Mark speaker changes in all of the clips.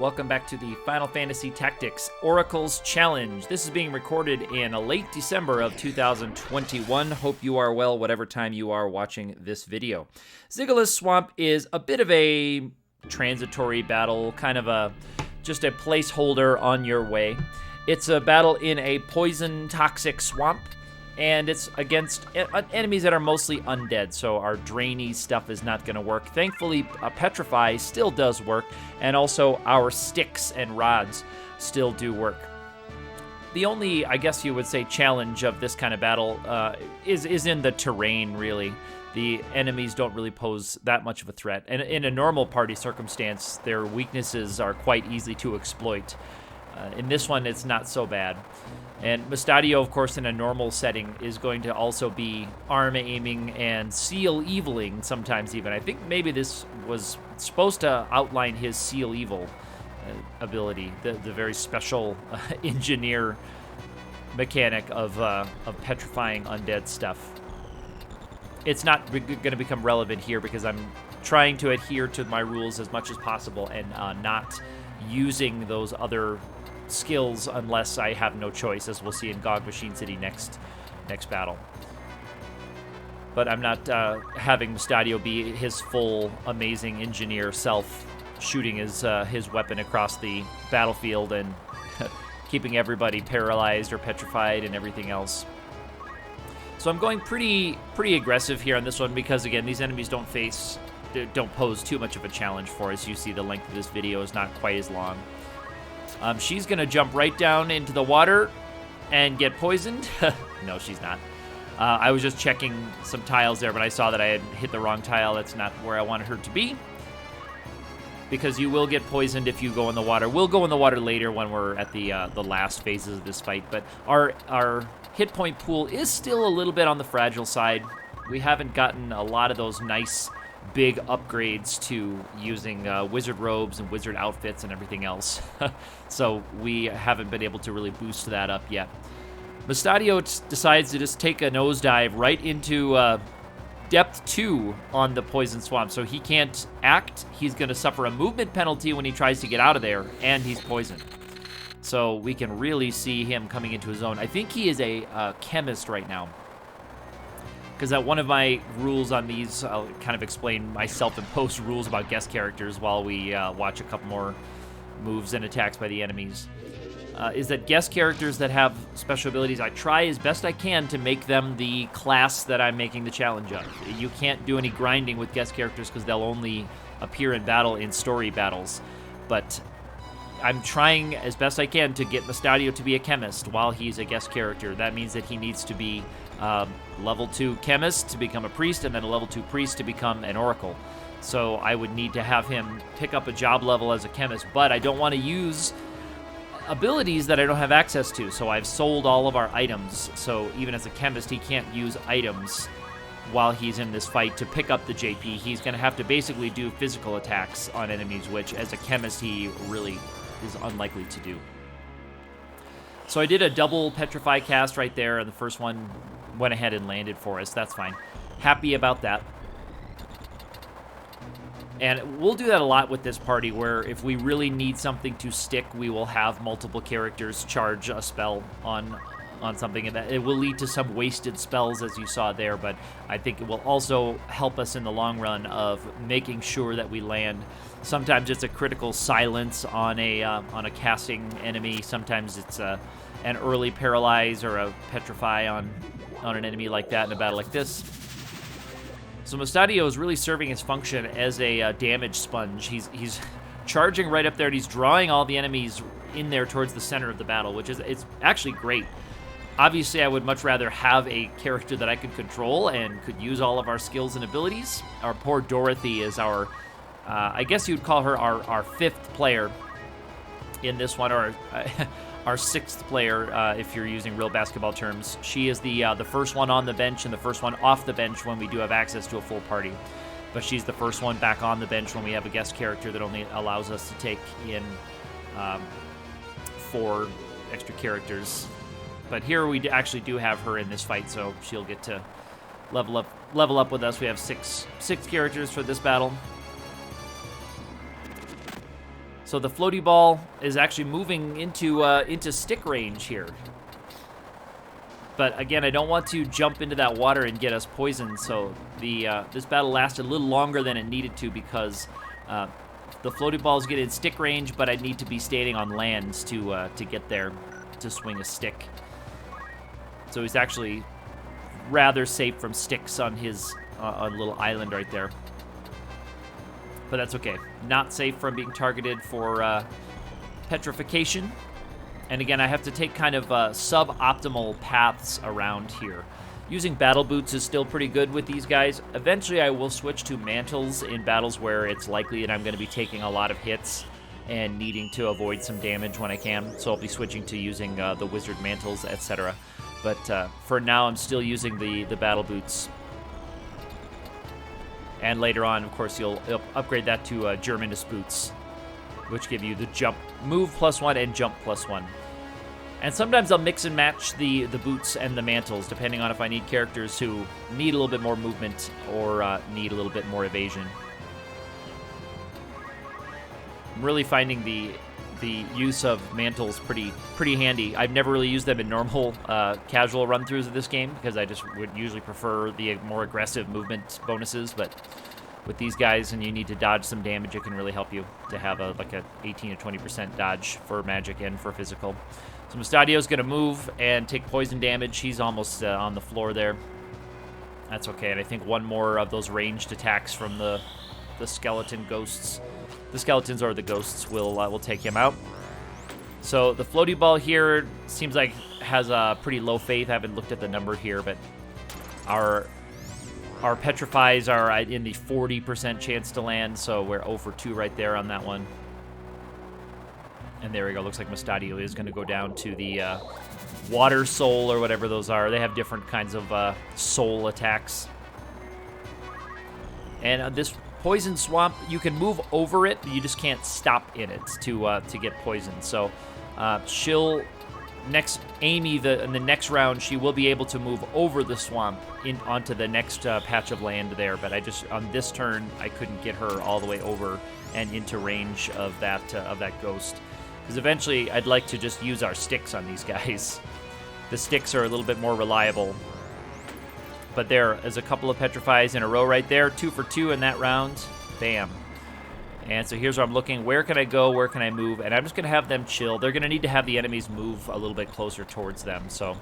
Speaker 1: Welcome back to the Final Fantasy Tactics Oracle's Challenge. This is being recorded in late December of 2021. Hope you are well, whatever time you are watching this video. Zigolis Swamp is a bit of a transitory battle, kind of just a placeholder on your way. It's a battle in a poison toxic swamp, and it's against enemies that are mostly undead, so our drainy stuff is not going to work. Thankfully, Petrify still does work, and also our sticks and rods still do work. The only, I guess you would say, challenge of this kind of battle is in the terrain, really. The enemies don't really pose that much of a threat, and in a normal party circumstance, their weaknesses are quite easy to exploit. In this one, it's not so bad. And Mustadio, of course, in a normal setting, is going to also be arm aiming and seal eviling sometimes even. I think maybe this was supposed to outline his seal evil ability, the very special engineer mechanic of petrifying undead stuff. It's not going to become relevant here because I'm trying to adhere to my rules as much as possible and not using those other skills unless I have no choice, as we'll see in GOG Machine City next battle. But I'm not having Mustadio be his full amazing engineer self, shooting his weapon across the battlefield and keeping everybody paralyzed or petrified and everything else. So I'm going pretty aggressive here on this one because, again, these enemies don't pose too much of a challenge for us. You see the length of this video is not quite as long. She's going to jump right down into the water and get poisoned. No, she's not. I was just checking some tiles there, but I saw that I had hit the wrong tile. That's not where I wanted her to be. Because you will get poisoned if you go in the water. We'll go in the water later when we're at the last phases of this fight. But our hit point pool is still a little bit on the fragile side. We haven't gotten a lot of those nice big upgrades to using wizard robes and wizard outfits and everything else. So we haven't been able to really boost that up yet. Mustadio decides to just take a nosedive right into depth 2 on the poison swamp, so he can't act. He's going to suffer a movement penalty when he tries to get out of there, and he's poisoned. So we can really see him coming into his own. I think he is a chemist right now. Because one of my rules on these, I'll kind of explain my self-imposed rules about guest characters while we watch a couple more moves and attacks by the enemies, is that guest characters that have special abilities, I try as best I can to make them the class that I'm making the challenge of. You can't do any grinding with guest characters because they'll only appear in battle in story battles. But I'm trying as best I can to get Mustadio to be a chemist while he's a guest character. That means that he needs to be level 2 chemist to become a priest, and then a level 2 priest to become an oracle. So I would need to have him pick up a job level as a chemist, but I don't want to use abilities that I don't have access to. So I've sold all of our items, so even as a chemist, he can't use items while he's in this fight to pick up the JP. He's going to have to basically do physical attacks on enemies, which as a chemist he really is unlikely to do. So I did a double Petrify cast right there, and the first one went ahead and landed for us. That's fine. Happy about that. And we'll do that a lot with this party, where if we really need something to stick, we will have multiple characters charge a spell on something, and that it will lead to some wasted spells, as you saw there, but I think it will also help us in the long run of making sure that we land. Sometimes it's a critical silence on a casting enemy. Sometimes it's an early paralyze or a petrify on an enemy like that in a battle like this. So Mustadio is really serving his function as a damage sponge. He's charging right up there, and he's drawing all the enemies in there towards the center of the battle, which is it's actually great. Obviously, I would much rather have a character that I could control and could use all of our skills and abilities. Our poor Dorothy is our, I guess you'd call her our 5th player in this one, or our 6th player if you're using real basketball terms. She is the first one on the bench and the first one off the bench when we do have access to a full party. But she's the first one back on the bench when we have a guest character that only allows us to take in 4 extra characters. But here we actually do have her in this fight, so she'll get to level up with us. We have six characters for this battle. So the floaty ball is actually moving into stick range here. But again, I don't want to jump into that water and get us poisoned, so this battle lasted a little longer than it needed to because the floaty balls get in stick range, but I need to be standing on land to get there to swing a stick. So he's actually rather safe from sticks on his little island right there. But that's okay. Not safe from being targeted for petrification. And again, I have to take kind of suboptimal paths around here. Using battle boots is still pretty good with these guys. Eventually, I will switch to mantles in battles where it's likely that I'm going to be taking a lot of hits and needing to avoid some damage when I can. So I'll be switching to using the wizard mantles, etc. But for now, I'm still using the battle boots. And later on, of course, you'll upgrade that to Germanus boots, which give you the jump, move +1 and jump +1. And sometimes I'll mix and match the boots and the mantles, depending on if I need characters who need a little bit more movement or need a little bit more evasion. I'm really finding the use of mantles pretty handy. I've never really used them in normal casual run-throughs of this game because I just would usually prefer the more aggressive movement bonuses, but with these guys and you need to dodge some damage, it can really help you to have like a 18 to 20% dodge for magic and for physical. So Mustadio's going to move and take poison damage. He's almost on the floor there. That's okay, and I think one more of those ranged attacks from the skeleton ghosts. The skeletons or the ghosts will take him out. So the floaty ball here seems like has a pretty low faith. I haven't looked at the number here, but our petrifies are in the 40% chance to land, so we're 0 for 2 right there on that one. And there we go. Looks like Mustadio is going to go down to the water soul or whatever those are. They have different kinds of soul attacks. And this poison swamp, you can move over it, but you just can't stop in it to get poisoned. So she'll Amy, in the next round, she will be able to move over the swamp onto the next patch of land there. But on this turn, I couldn't get her all the way over and into range of that ghost. Because eventually, I'd like to just use our sticks on these guys. The sticks are a little bit more reliable. But there is a couple of petrifies in a row right there. 2 for 2 in that round. Bam. And so here's where I'm looking. Where can I go? Where can I move? And I'm just going to have them chill. They're going to need to have the enemies move a little bit closer towards them. So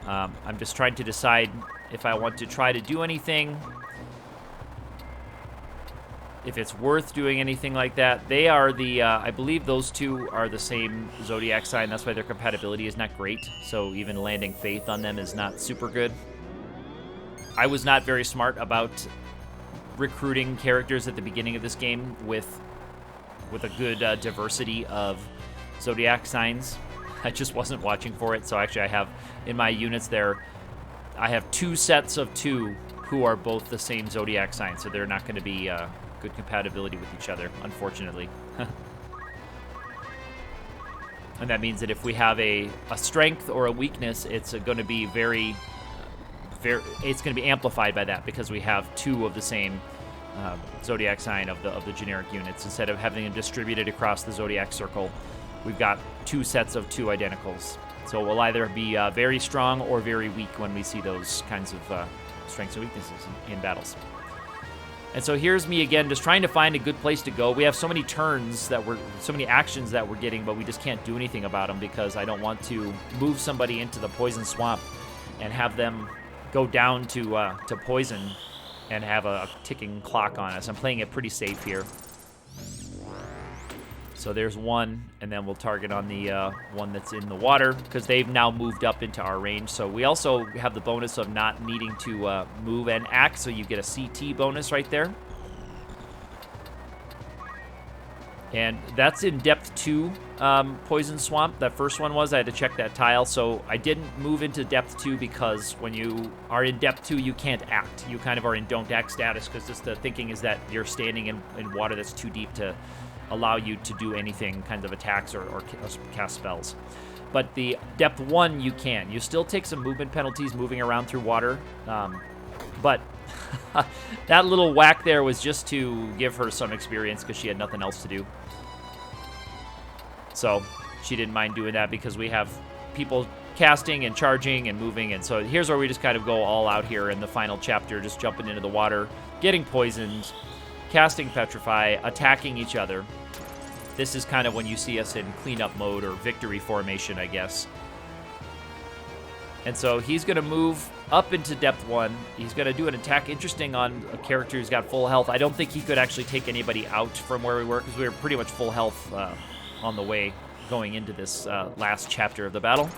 Speaker 1: I'm just trying to decide if I want to try to do anything. If it's worth doing anything like that. They are I believe those two are the same zodiac sign. That's why their compatibility is not great. So even landing faith on them is not super good. I was not very smart about recruiting characters at the beginning of this game with a good diversity of zodiac signs. I just wasn't watching for it. So actually I have in my units there, I have 2 sets of 2 who are both the same zodiac sign. So they're not going to be good compatibility with each other, unfortunately. And that means that if we have a strength or a weakness, it's going to be it's going to be amplified by that because we have 2 of the same zodiac sign of the generic units. Instead of having them distributed across the zodiac circle, we've got 2 sets of 2 identicals. So we'll either be very strong or very weak when we see those kinds of strengths and weaknesses in battles. And so here's me again, just trying to find a good place to go. We have so many turns so many actions that we're getting, but we just can't do anything about them because I don't want to move somebody into the poison swamp and have them go down to poison and have a ticking clock on us. I'm playing it pretty safe here. So there's one, and then we'll target on the one that's in the water because they've now moved up into our range. So we also have the bonus of not needing to move and act, so you get a CT bonus right there. And that's in depth 2 Poison Swamp. That first one was, I had to check that tile. So I didn't move into depth 2 because when you are in depth 2, you can't act. You kind of are in don't act status because just the thinking is that you're standing in water that's too deep to allow you to do anything, kinds of attacks or cast spells. But the depth 1, you can. You still take some movement penalties moving around through water. But that little whack there was just to give her some experience because she had nothing else to do. So she didn't mind doing that because we have people casting and charging and moving. And so here's where we just kind of go all out here in the final chapter, just jumping into the water, getting poisoned, casting Petrify, attacking each other. This is kind of when you see us in cleanup mode or victory formation, I guess. And so he's going to move up into depth 1. He's going to do an attack interesting on a character who's got full health. I don't think he could actually take anybody out from where we were because we were pretty much full health on the way going into this last chapter of the battle.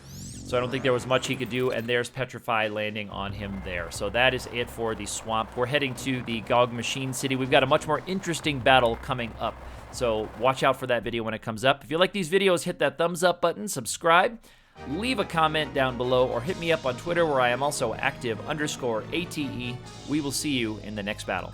Speaker 1: So I don't think there was much he could do, and there's Petrify landing on him there. So that is it for the swamp. We're heading to the Gog Machine City. We've got a much more interesting battle coming up. So watch out for that video when it comes up. If you like these videos, hit that thumbs up button, subscribe, leave a comment down below, or hit me up on Twitter where I am also active _ATE. We will see you in the next battle.